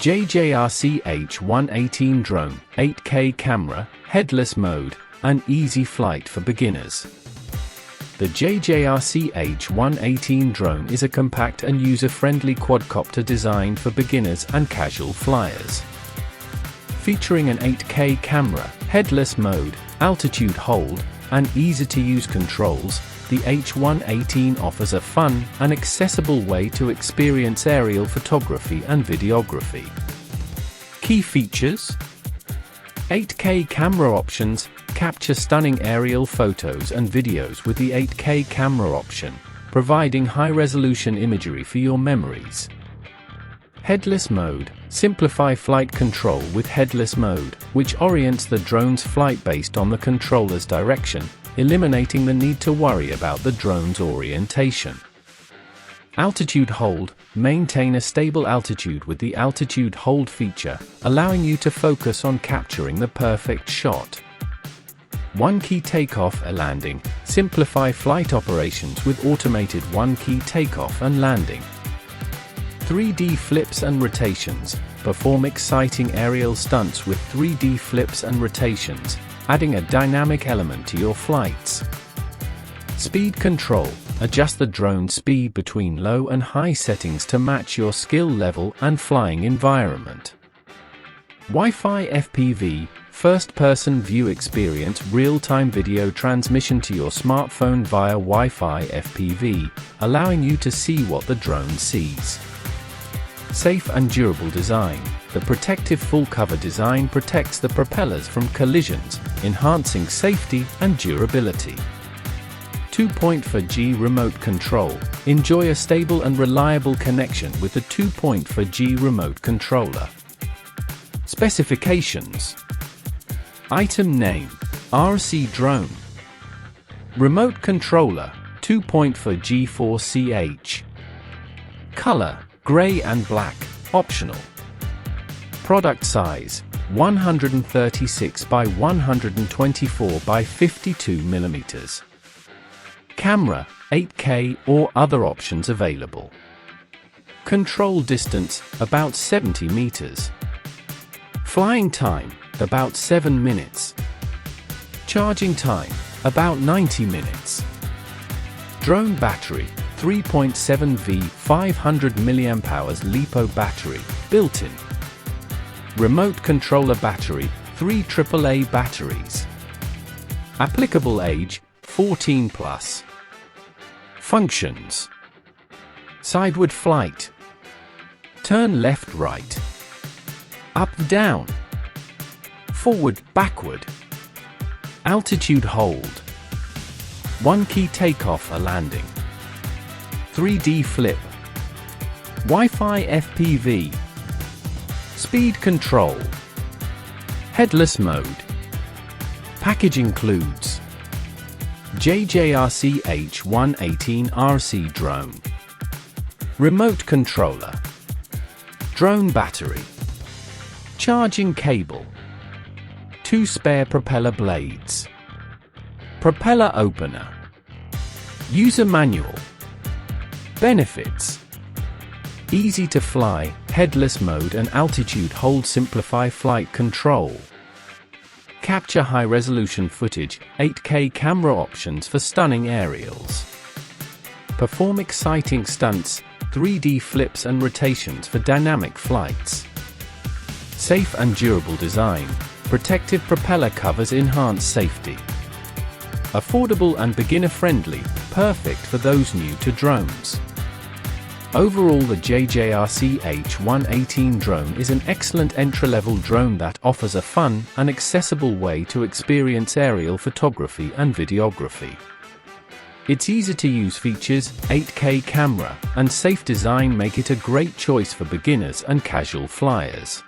JJRC H118 Drone, 8K camera, headless mode, and easy flight for beginners. The JJRC H118 Drone is a compact and user-friendly quadcopter designed for beginners and casual flyers. Featuring an 8K camera, headless mode, altitude hold, and easy-to-use controls, the H118 offers a fun and accessible way to experience aerial photography and videography. Key features: 8K camera options. Capture stunning aerial photos and videos with the 8K camera option, providing high-resolution imagery for your memories. Headless mode. Simplify flight control with headless mode, which orients the drone's flight based on the controller's direction, eliminating the need to worry about the drone's orientation. Altitude hold. Maintain a stable altitude with the altitude hold feature, allowing you to focus on capturing the perfect shot. One-key takeoff and landing. Simplify flight operations with automated one-key takeoff and landing. 3D flips and rotations. Perform exciting aerial stunts with 3D flips and rotations, adding a dynamic element to your flights. Speed control. Adjust the drone speed between low and high settings to match your skill level and flying environment. Wi-Fi FPV. First-person view experience real-time video transmission to your smartphone via Wi-Fi FPV, allowing you to see what the drone sees. Safe and durable design. The protective full-cover design protects the propellers from collisions, enhancing safety and durability. 2.4G remote control. Enjoy a stable and reliable connection with the 2.4G remote controller. Specifications: Item name: RC Drone. Remote controller: 2.4G4CH. Color: gray and black, optional. Product size: 136 by 124 by 52 mm. Camera: 8K or other options available. Control distance: about 70 meters. Flying time: about 7 minutes. Charging time: about 90 minutes. Drone battery: 3.7V 500 mAh LiPo battery, built-in. Remote controller battery: 3 AAA batteries. Applicable age: 14+. Functions: sideward flight, turn left-right, up-down, forward-backward, altitude hold, one-key takeoff or landing, 3D flip, Wi-Fi FPV, speed control, headless mode. Package includes JJRC H118 RC Drone, remote controller, drone battery, charging cable, 2 spare propeller blades, propeller opener, user manual. Benefits: easy to fly, headless mode and altitude hold. Simplify flight control. Capture high-resolution footage, 8K camera options for stunning aerials. Perform exciting stunts, 3D flips and rotations for dynamic flights. Safe and durable design. Protective propeller covers enhance safety. Affordable and beginner-friendly, perfect for those new to drones. Overall, the JJRC H118 Drone is an excellent entry-level drone that offers a fun and accessible way to experience aerial photography and videography. Its easy-to-use features, 8K camera, and safe design make it a great choice for beginners and casual flyers.